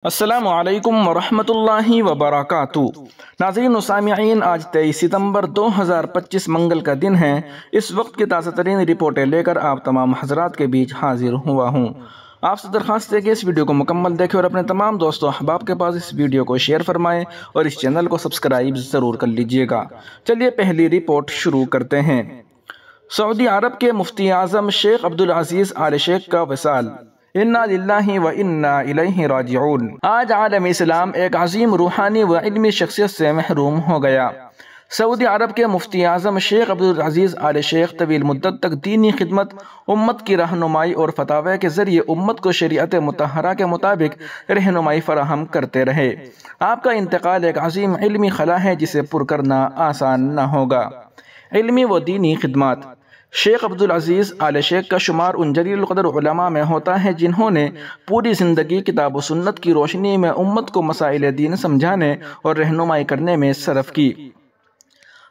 السلام علیکم ورحمۃ اللہ وبرکاتہ۔ ناظرین و سامعین، آج 23 ستمبر 2025 منگل کا دن ہے۔ اس وقت کی تازہ ترین رپورٹیں لے کر آپ تمام حضرات کے بیچ حاضر ہوا ہوں۔ آپ سے درخواست ہے کہ اس ویڈیو کو مکمل دیکھیں اور اپنے تمام دوستوں احباب کے پاس اس ویڈیو کو شیئر فرمائیں اور اس چینل کو سبسکرائب ضرور کر لیجئے گا۔ چلیے پہلی رپورٹ شروع کرتے ہیں۔ سعودی عرب کے مفتی اعظم شیخ عبدالعزیز آل شیخ کا وصال۔ انا للہ و انا الیہ راجعون۔ آج عالم اسلام ایک عظیم روحانی و علمی شخصیت سے محروم ہو گیا۔ سعودی عرب کے مفتی اعظم شیخ عبدالعزیز آل شیخ طویل مدت تک دینی خدمت، امت کی رہنمائی اور فتاوی کے ذریعے امت کو شریعت مطہرہ کے مطابق رہنمائی فراہم کرتے رہے۔ آپ کا انتقال ایک عظیم علمی خلا ہے جسے پر کرنا آسان نہ ہوگا۔ علمی و دینی خدمات۔ شیخ عبدالعزیز آل شیخ کا شمار ان جلیل القدر علماء میں ہوتا ہے جنہوں نے پوری زندگی کتاب و سنت کی روشنی میں امت کو مسائل دین سمجھانے اور رہنمائی کرنے میں صرف کی۔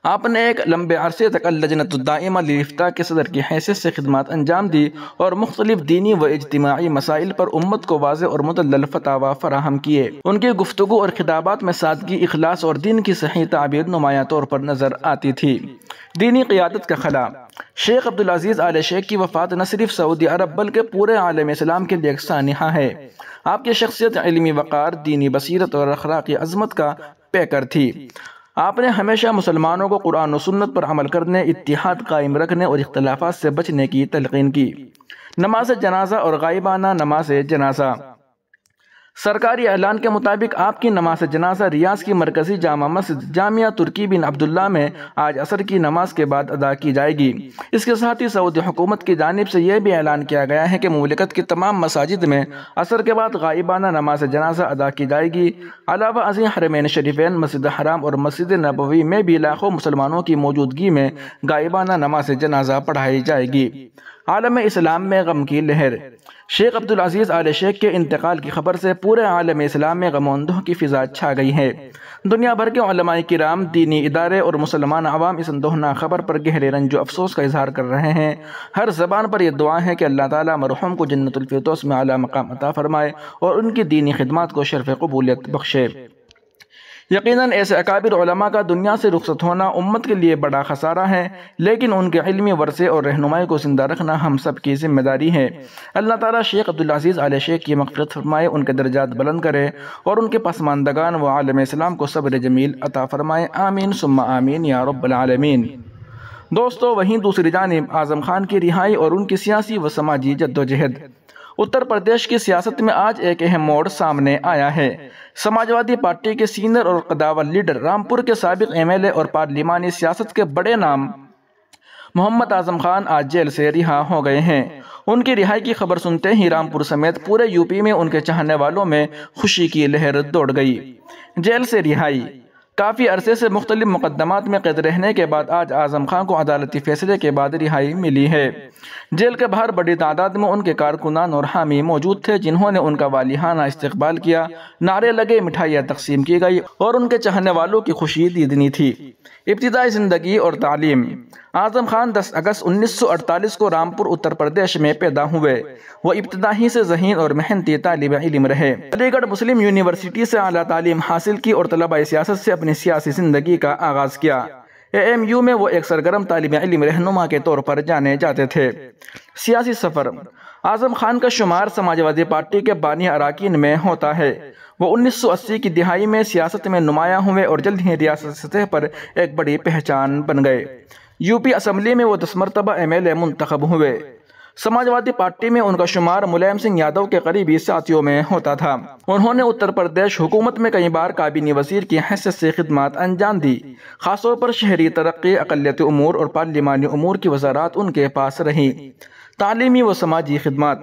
آپ نے ایک لمبے عرصے تک اللجنۃ الدائمہ للافتاء کے صدر کی حیثیت سے خدمات انجام دی اور مختلف دینی و اجتماعی مسائل پر امت کو واضح اور مدلل فتاوی فراہم کیے۔ ان کی گفتگو اور خطابات میں سادگی، اخلاص اور دین کی صحیح تعبیر نمایاں طور پر نظر آتی تھی۔ دینی قیادت کا خلا۔ شیخ عبدالعزیز آل شیخ کی وفات نہ صرف سعودی عرب بلکہ پورے عالم اسلام کے لیے ایک سانحہ ہے۔ آپ کی شخصیت علمی وقار، دینی بصیرت اور اخلاقی عظمت کا پیکر تھی۔ آپ نے ہمیشہ مسلمانوں کو قرآن و سنت پر عمل کرنے، اتحاد قائم رکھنے اور اختلافات سے بچنے کی تلقین کی۔ نماز جنازہ اور غائبانہ نماز جنازہ۔ سرکاری اعلان کے مطابق آپ کی نماز جنازہ ریاض کی مرکزی جامع مسجد جامعہ ترکی بن عبداللہ میں آج عصر کی نماز کے بعد ادا کی جائے گی۔ اس کے ساتھ ہی سعودی حکومت کی جانب سے یہ بھی اعلان کیا گیا ہے کہ مملکت کی تمام مساجد میں عصر کے بعد غائبانہ نماز جنازہ ادا کی جائے گی۔ علاوہ ازیں حرمین شریفین، مسجد حرام اور مسجد نبوی میں بھی لاکھوں مسلمانوں کی موجودگی میں غائبانہ نماز جنازہ پڑھائی جائے گی۔ عالم اسلام میں غم کی لہر۔ شیخ عبدالعزیز آل شیخ کے انتقال کی خبر سے پورے عالم اسلام میں غم و اندوہ کی فضا چھا گئی ہے۔ دنیا بھر کے علماء کرام، دینی ادارے اور مسلمان عوام اس اندوہناک خبر پر گہرے رنج و افسوس کا اظہار کر رہے ہیں۔ ہر زبان پر یہ دعا ہے کہ اللہ تعالیٰ مرحوم کو جنت الفردوس میں اعلیٰ مقام عطا فرمائے اور ان کی دینی خدمات کو شرف قبولیت بخشے۔ یقیناً ایسے اکابر علماء کا دنیا سے رخصت ہونا امت کے لیے بڑا خسارہ ہے، لیکن ان کے علمی ورثے اور رہنمائی کو زندہ رکھنا ہم سب کی ذمہ داری ہے۔ اللہ تعالیٰ شیخ عبدالعزیز آل شیخ کی مغفرت فرمائے، ان کے درجات بلند کرے اور ان کے پسماندگان و عالم اسلام کو صبر جمیل عطا فرمائے۔ آمین ثم آمین یا رب العالمین۔ دوستو، وہیں دوسری جانب اعظم خان کی رہائی اور ان کی سیاسی و سماجی جدوجہد۔ اتر پردیش کی سیاست میں آج ایک اہم موڑ سامنے آیا ہے۔ سماجوادی پارٹی کے سینئر اور قداور لیڈر، رامپور کے سابق MLA اور پارلیمانی سیاست کے بڑے نام محمد اعظم خان آج جیل سے رہا ہو گئے ہیں۔ ان کی رہائی کی خبر سنتے ہی رامپور سمیت پورے UP میں ان کے چاہنے والوں میں خوشی کی لہر دوڑ گئی۔ جیل سے رہائی۔ کافی عرصے سے مختلف مقدمات میں قید رہنے کے بعد آج اعظم خان کو عدالتی فیصلے کے بعد رہائی ملی ہے۔ جیل کے باہر بڑی تعداد میں ان کے کارکنان اور حامی موجود تھے جنہوں نے ان کا والیانہ استقبال کیا، نعرے لگے، مٹھائیاں تقسیم کی گئی اور ان کے چاہنے والوں کی خوشی دیدنی تھی۔ ابتدائی زندگی اور تعلیم۔ اعظم خان 10 اگست 1948 کو رامپور اتر پردیش میں پیدا ہوئے۔ وہ ابتدا ہی سے ذہین اور محنتی طالب علم رہے۔ علی گڑھ مسلم یونیورسٹی سے اعلیٰ تعلیم حاصل کی اور طلباء سیاست سے اپنی سیاسی زندگی کا آغاز کیا۔ AMU میں وہ ایک سرگرم طالب علم رہنما کے طور پر جانے جاتے تھے۔ سیاسی سفر۔ اعظم خان کا شمار سماجوادی پارٹی کے بانی اراکین میں ہوتا ہے۔ وہ 1980 کی دہائی میں سیاست میں نمایاں ہوئے اور جلد ہی ریاستی سطح پر ایک بڑی پہچان بن گئے۔ UP اسمبلی میں وہ 10 مرتبہ MLA منتخب ہوئے۔ سماجوادی پارٹی میں ان کا شمار ملائم سنگھ یادو کے قریبی ساتھیوں میں ہوتا تھا۔ انہوں نے اتر پردیش حکومت میں کئی بار کابینی وزیر کی حیثیت سے خدمات انجام دی۔ خاص طور پر شہری ترقی، اقلیتی امور اور پارلیمانی امور کی وزارات ان کے پاس رہیں۔ تعلیمی و سماجی خدمات۔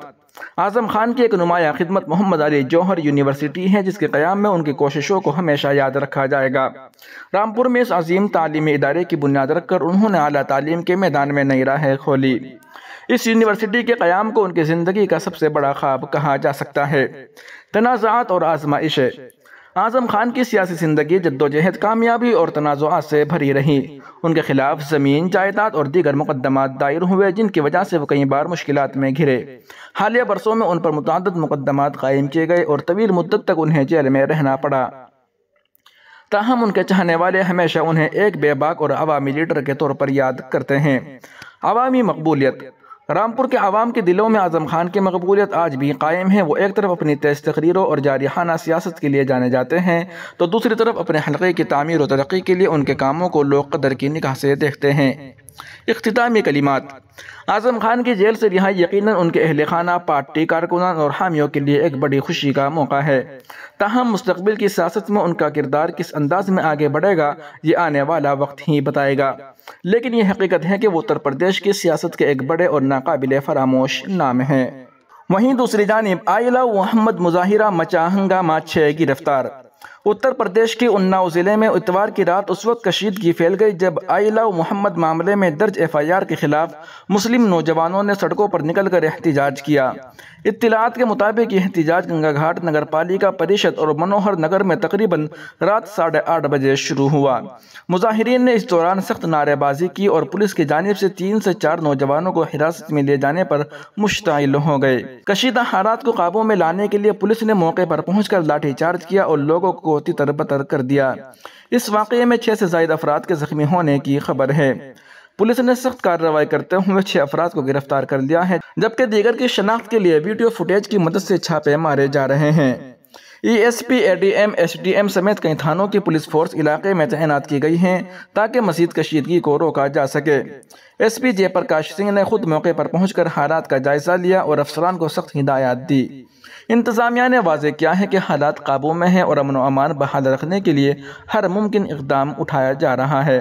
اعظم خان کی ایک نمایاں خدمت محمد علی جوہر یونیورسٹی ہے جس کے قیام میں ان کی کوششوں کو ہمیشہ یاد رکھا جائے گا۔ رامپور میں اس عظیم تعلیمی ادارے کی بنیاد رکھ کر انہوں نے اعلیٰ تعلیم کے میدان میں نئی راہیں کھولی۔ اس یونیورسٹی کے قیام کو ان کی زندگی کا سب سے بڑا خواب کہا جا سکتا ہے۔ تنازعات اور آزمائشیں۔ اعظم خان کی سیاسی زندگی جدوجہد، کامیابی اور تنازعات سے بھری رہی۔ ان کے خلاف زمین، جائیداد اور دیگر مقدمات دائر ہوئے جن کی وجہ سے وہ کئی بار مشکلات میں گھرے۔ حالیہ برسوں میں ان پر متعدد مقدمات قائم کیے گئے اور طویل مدت تک انہیں جیل میں رہنا پڑا۔ تاہم ان کے چاہنے والے ہمیشہ انہیں ایک بے باک اور عوامی لیڈر کے طور پر یاد کرتے ہیں۔ عوامی مقبولیت۔ رامپور کے عوام کے دلوں میں اعظم خان کی مقبولیت آج بھی قائم ہے۔ وہ ایک طرف اپنی تیز تقریروں اور جارحانہ سیاست کے لیے جانے جاتے ہیں تو دوسری طرف اپنے حلقے کی تعمیر و ترقی کے لیے ان کے کاموں کو لوگ قدر کی نگاہ سے دیکھتے ہیں۔ اختتامی کلمات۔ اعظم خان کی جیل سے رہائی یقیناً ان کے اہل خانہ، پارٹی کارکنان اور حامیوں کے لیے ایک بڑی خوشی کا موقع ہے۔ تاہم مستقبل کی سیاست میں ان کا کردار کس انداز میں آگے بڑھے گا یہ آنے والا وقت ہی بتائے گا، لیکن یہ حقیقت ہے کہ وہ اتر پردیش کی سیاست کے ایک بڑے اور ناقابل فراموش نام ہیں۔ وہیں دوسری جانب آئلہ محمد مظاہرہ مچا ہنگامہ 6 گرفتار۔ اتر پردیش کے اناؤ ضلع میں اتوار کی رات اس وقت کشیدگی پھیل گئی جب آئلہ محمد معاملے میں درج FIR کے خلاف مسلم نوجوانوں نے سڑکوں پر نکل کر احتجاج کیا۔ اطلاعات کے مطابق یہ احتجاج گنگا گھاٹ نگر پالیکا پریشد اور منوہر نگر میں تقریباً رات 8:30 بجے شروع ہوا۔ مظاہرین نے اس دوران سخت نعرے بازی کی اور پولیس کی جانب سے 3 سے 4 نوجوانوں کو حراست میں لے جانے پر مشتعل ہو گئے۔ کشیدہ حالات کو قابو میں لانے کے لیے پولیس نے موقع پر پہنچ کر لاٹھی چارج کیا اور لوگوں کو تتر بتر کر دیا۔ اس واقعے میں 6 سے زائد افراد کے زخمی ہونے کی خبر ہے۔ پولیس نے سخت کارروائی کرتے ہوئے 6 افراد کو گرفتار کر لیا ہے جبکہ دیگر کی شناخت کے لیے ویڈیو فوٹیج کی مدد سے چھاپے مارے جا رہے ہیں۔ ESP ADM SDM سمیت کئی تھانوں کی پولیس فورس علاقے میں تعینات کی گئی ہیں تاکہ مزید کشیدگی کو روکا جا سکے۔ SP جے پرکاش سنگھ نے خود موقع پر پہنچ کر حالات کا جائزہ لیا اور افسران کو سخت ہدایات دی۔ انتظامیہ نے واضح کیا ہے کہ حالات قابو میں ہیں اور امن و امان بحال رکھنے کے لیے ہر ممکن اقدام اٹھایا جا رہا ہے۔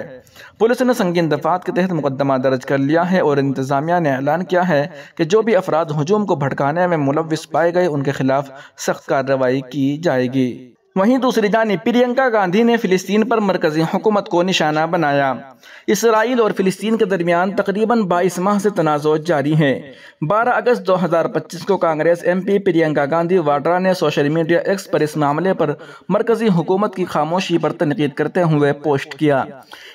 پولیس نے سنگین دفعات کے تحت مقدمہ درج کر لیا ہے اور انتظامیہ نے اعلان کیا ہے کہ جو بھی افراد ہجوم کو بھڑکانے میں ملوث پائے گئے ان کے خلاف سخت کارروائی کی جائے گی۔ وہیں دوسری جانب پرینکا گاندھی نے فلسطین پر مرکزی حکومت کو نشانہ بنایا۔ اسرائیل اور فلسطین کے درمیان تقریباً 22 ماہ سے تنازع جاری ہے۔ 12 اگست 2025 کو کانگریس MP پرینکا گاندھی واڈرا نے سوشل میڈیا ایکس پر اس معاملے پر مرکزی حکومت کی خاموشی پر تنقید کرتے ہوئے پوسٹ کیا۔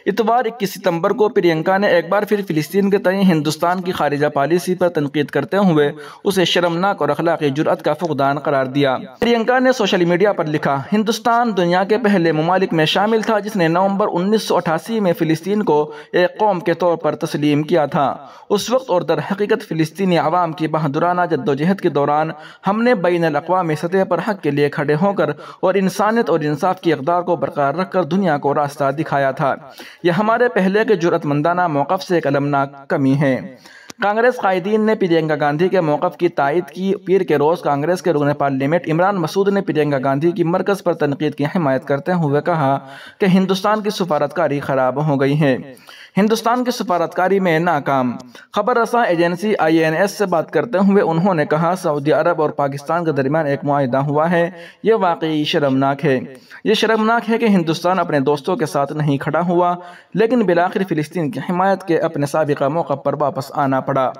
اتوار 21 ستمبر کو پرینکا نے ایک بار پھر فلسطین کے تئیں ہندوستان کی خارجہ پالیسی پر تنقید کرتے ہوئے اسے شرمناک اور اخلاقی جرأت کا فقدان قرار دیا۔ پرینکا نے سوشل میڈیا پر لکھا، ہندوستان دنیا کے پہلے ممالک میں شامل تھا جس نے نومبر 1988 میں فلسطین کو ایک قوم کے طور پر تسلیم کیا تھا۔ اس وقت اور در حقیقت فلسطینی عوام کی بہادرانہ جدوجہد کے دوران ہم نے بین الاقوامی سطح پر حق کے لیے کھڑے ہو کر اور انسانیت اور انصاف کی اقدار کو برقرار رکھ کر دنیا کو راستہ دکھایا تھا۔ یہ ہمارے پہلے کے جرأت مندانہ موقف سے ایک المناک کمی ہے۔ کانگریس قائدین نے پرینکا گاندھی کے موقف کی تائید کی۔ پیر کے روز کانگریس کے رکن پارلیمنٹ عمران مسعود نے پرینکا گاندھی کی مرکز پر تنقید کی حمایت کرتے ہوئے کہا کہ ہندوستان کی سفارتکاری خراب ہو گئی ہے، ہندوستان کی سفارتکاری میں ناکام۔ خبر رساں ایجنسی INS سے بات کرتے ہوئے انہوں نے کہا، سعودی عرب اور پاکستان کے درمیان ایک معاہدہ ہوا ہے، یہ واقعی شرمناک ہے۔ یہ شرمناک ہے کہ ہندوستان اپنے دوستوں کے ساتھ نہیں کھڑا ہوا لیکن بالآخر فلسطین کی حمایت کے اپنے سابقہ موقع پر واپس آنا پڑا۔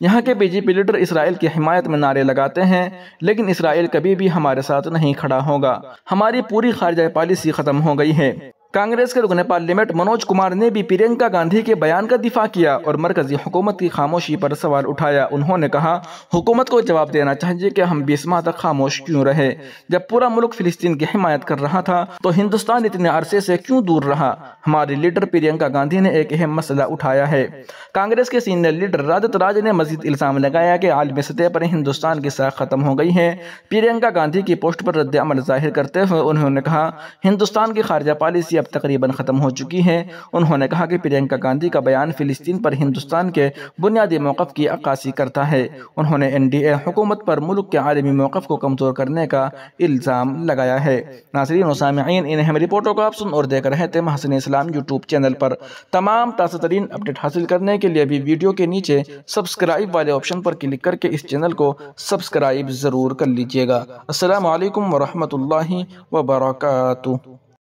یہاں کے BJP لیڈر اسرائیل کی حمایت میں نعرے لگاتے ہیں لیکن اسرائیل کبھی بھی ہمارے ساتھ نہیں کھڑا ہوگا، ہماری پوری خارجہ پالیسی ختم ہو گئی ہے۔ کانگریس کے رکن پارلیمنٹ منوج کمار نے بھی پرینکا گاندھی کے بیان کا دفاع کیا اور مرکزی حکومت کی خاموشی پر سوال اٹھایا۔ انہوں نے کہا، حکومت کو جواب دینا چاہیے کہ ہم 20 ماہ تک خاموش کیوں رہے؟ جب پورا ملک فلسطین کی حمایت کر رہا تھا تو ہندوستان اتنے عرصے سے کیوں دور رہا؟ ہماری لیڈر پرینکا گاندھی نے ایک اہم مسئلہ اٹھایا ہے۔ کانگریس کے سینئر لیڈر راجت راج نے مزید الزام لگایا کہ عالمی سطح پر ہندوستان کی ساکھ ختم ہو گئی ہے۔ پرینکا گاندھی کی پوسٹ پر رد عمل ظاہر کرتے ہوئے انہوں نے کہا، ہندوستان کی خارجہ پالیسی اب تقریباً ختم ہو چکی ہے۔ انہوں نے کہا کہ پرینکا گاندھی کا بیان فلسطین پر ہندوستان کے بنیادی موقف کی عکاسی کرتا ہے۔ انہوں نے NDA حکومت پر ملک کے عالمی موقف کو کمزور کرنے کا الزام لگایا ہے۔ ناظرین و سامعین، ان اہم رپورٹوں کو آپ سن اور دیکھ رہے تھے محسن اسلام یوٹیوب چینل پر۔ تمام تازہ ترین اپڈیٹ حاصل کرنے کے لیے بھی ویڈیو کے نیچے سبسکرائب والے آپشن پر کلک کر کے اس چینل کو سبسکرائب ضرور کر لیجئے گا۔ السلام علیکم ورحمۃ اللہ وبرکاتہ۔